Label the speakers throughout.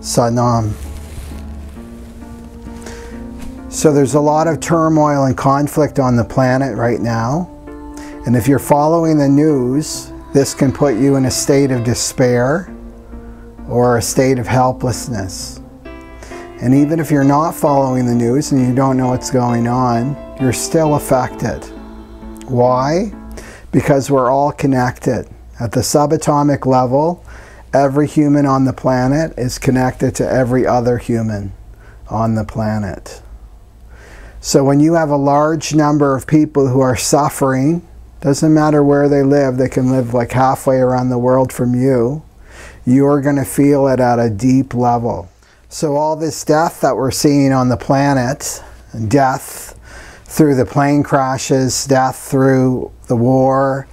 Speaker 1: Sanam. So there's a lot of turmoil and conflict on the planet right now. And if you're following the news, this can put you in a state of despair or a state of helplessness. And even if you're not following the news and you don't know what's going on, you're still affected. Why? Because we're all connected. At the subatomic level, every human on the planet is connected to every other human on the planet. So when you have a large number of people who are suffering, doesn't matter where they can live like halfway around the world from you, you're going to feel it at a deep level. So all this death that we're seeing on the planet, death through the plane crashes, death through the war,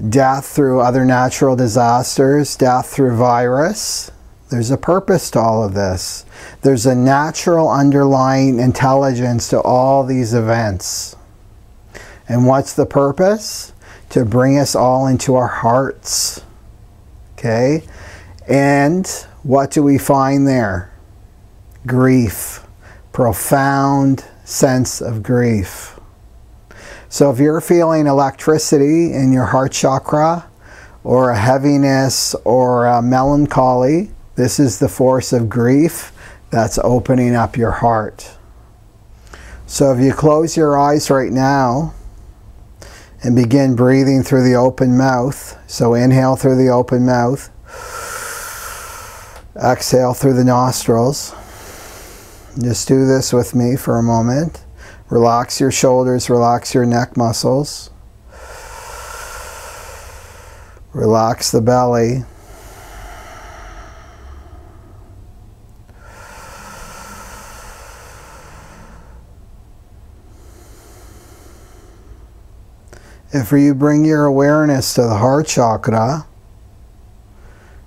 Speaker 1: death through other natural disasters, death through virus, there's a purpose to all of this. There's a natural underlying intelligence to all these events. And what's the purpose? To bring us all into our hearts. Okay? And what do we find there? Grief. Profound sense of grief. So if you're feeling electricity in your heart chakra, or a heaviness, or a melancholy, this is the force of grief that's opening up your heart. So if you close your eyes right now and begin breathing through the open mouth, so inhale through the open mouth, exhale through the nostrils. Just do this with me for a moment. Relax your shoulders, relax your neck muscles. Relax the belly. If you bring your awareness to the heart chakra,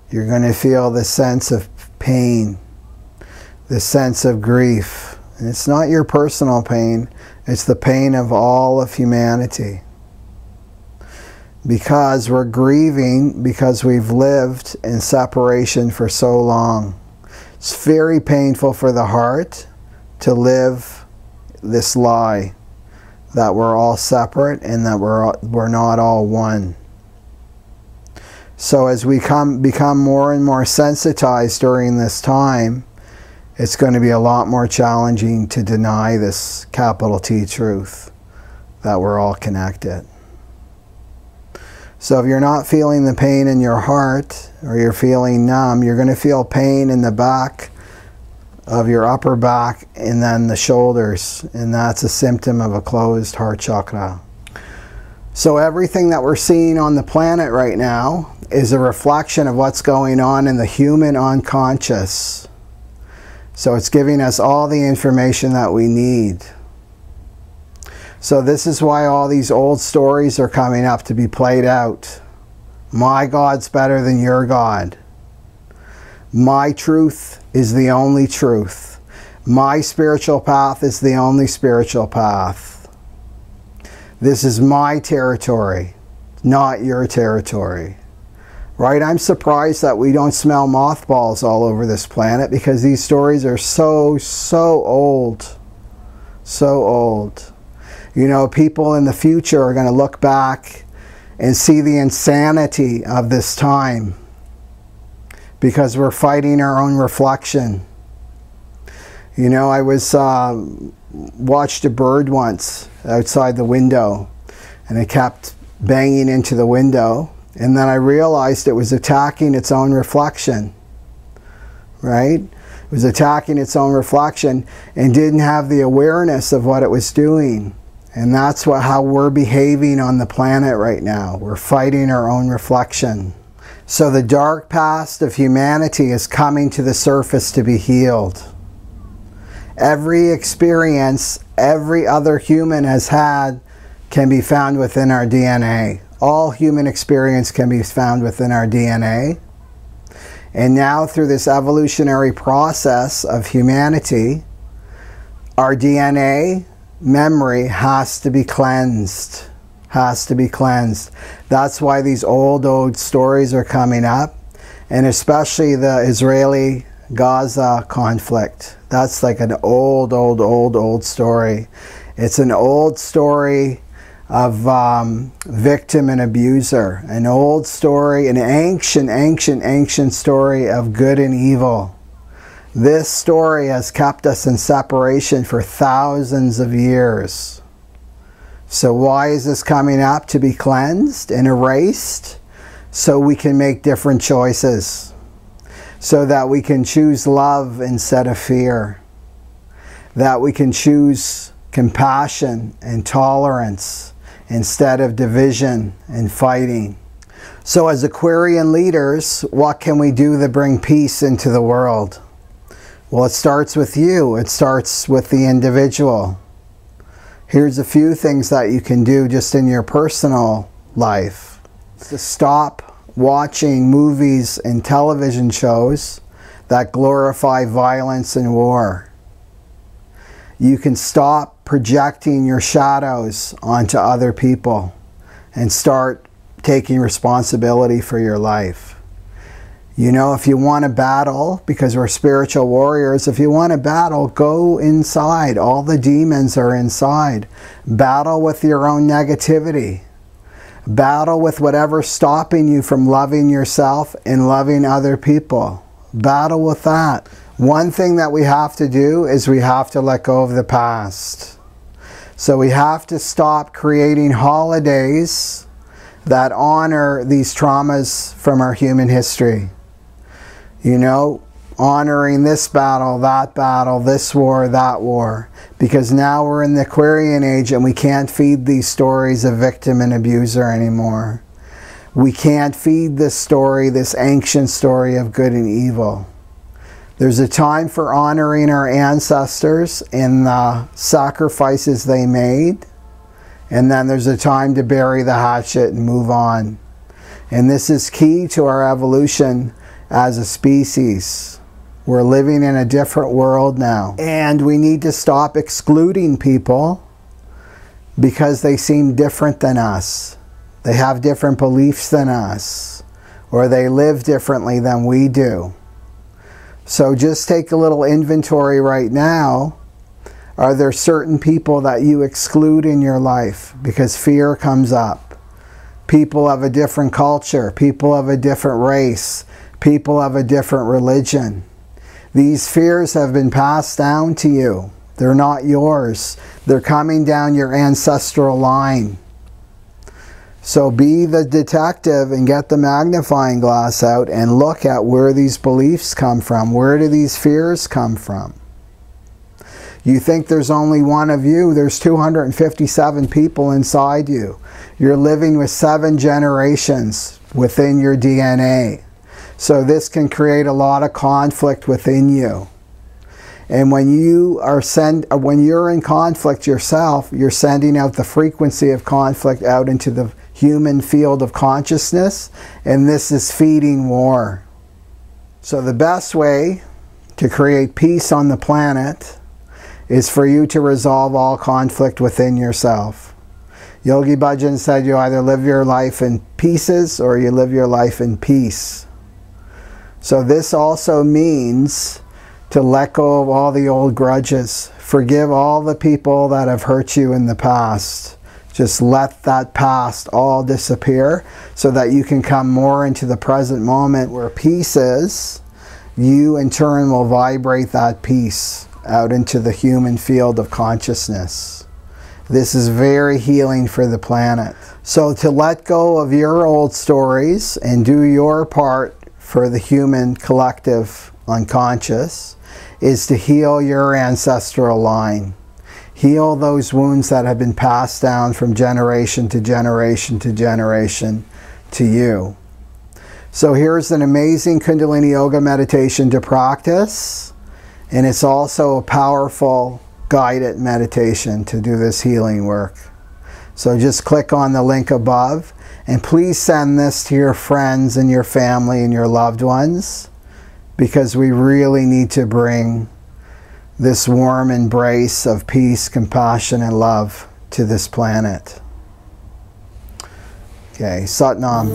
Speaker 1: you're going to feel the sense of pain, the sense of grief. And it's not your personal pain, it's the pain of all of humanity. Because we're grieving because we've lived in separation for so long. It's very painful for the heart to live this lie that we're all separate and that we're not all one. So as we become more and more sensitized during this time, it's going to be a lot more challenging to deny this capital T truth, that we're all connected. So if you're not feeling the pain in your heart, or you're feeling numb, you're going to feel pain in the back of your upper back and then the shoulders, and that's a symptom of a closed heart chakra. So everything that we're seeing on the planet right now is a reflection of what's going on in the human unconscious. So it's giving us all the information that we need. So this is why all these old stories are coming up to be played out. My God's better than your God. My truth is the only truth. My spiritual path is the only spiritual path. This is my territory, not your territory. Right? I'm surprised that we don't smell mothballs all over this planet, because these stories are so old. So old. You know, people in the future are going to look back and see the insanity of this time, because we're fighting our own reflection. You know, I watched a bird once outside the window, and it kept banging into the window, and then I realized it was attacking its own reflection, right? It was attacking its own reflection and didn't have the awareness of what it was doing. And that's how we're behaving on the planet right now. We're fighting our own reflection. So the dark past of humanity is coming to the surface to be healed. Every experience every other human has had can be found within our DNA. All human experience can be found within our DNA. And now through this evolutionary process of humanity, our DNA memory has to be cleansed. Has to be cleansed. That's why these old stories are coming up, and especially the Israeli-Gaza conflict. That's like an old story. It's an old story of victim and abuser. An old story, an ancient story of good and evil. This story has kept us in separation for thousands of years. So why is this coming up? To be cleansed and erased so we can make different choices. So that we can choose love instead of fear. That we can choose compassion and tolerance instead of division and fighting. So as Aquarian leaders, what can we do to bring peace into the world? Well, it starts with you. It starts with the individual. Here's a few things that you can do just in your personal life. To stop watching movies and television shows that glorify violence and war. You can stop projecting your shadows onto other people and start taking responsibility for your life. You know, if you want to battle, because we're spiritual warriors, if you want to battle, go inside. All the demons are inside. Battle with your own negativity. Battle with whatever's stopping you from loving yourself and loving other people. Battle with that. One thing that we have to do is we have to let go of the past. So we have to stop creating holidays that honor these traumas from our human history. You know, honoring this battle, this war, that war. Because now we're in the Aquarian Age and we can't feed these stories of victim and abuser anymore. We can't feed this story, this ancient story of good and evil. There's a time for honoring our ancestors and the sacrifices they made. And then there's a time to bury the hatchet and move on. And this is key to our evolution as a species. We're living in a different world now. And we need to stop excluding people because they seem different than us. They have different beliefs than us. Or they live differently than we do. So just take a little inventory right now. Are there certain people that you exclude in your life because fear comes up? People of a different culture, people of a different race, people of a different religion. These fears have been passed down to you. They're not yours. They're coming down your ancestral line. So be the detective and get the magnifying glass out and look at where these beliefs come from. Where do these fears come from? You think there's only one of you. There's 257 people inside you. You're living with 7 generations within your DNA. So this can create a lot of conflict within you. And when you're in conflict yourself, you're sending out the frequency of conflict out into the human field of consciousness, and this is feeding war. So the best way to create peace on the planet is for you to resolve all conflict within yourself. Yogi Bhajan said you either live your life in pieces or you live your life in peace. So this also means to let go of all the old grudges. Forgive all the people that have hurt you in the past. Just let that past all disappear so that you can come more into the present moment where peace is. You in turn will vibrate that peace out into the human field of consciousness. This is very healing for the planet. So to let go of your old stories and do your part for the human collective unconscious is to heal your ancestral line. Heal those wounds that have been passed down from generation to generation to generation to you. So here's an amazing Kundalini Yoga meditation to practice. And it's also a powerful guided meditation to do this healing work. So just click on the link above. And please send this to your friends and your family and your loved ones, because we really need to bring this warm embrace of peace, compassion, and love to this planet. Okay, Sat Nam.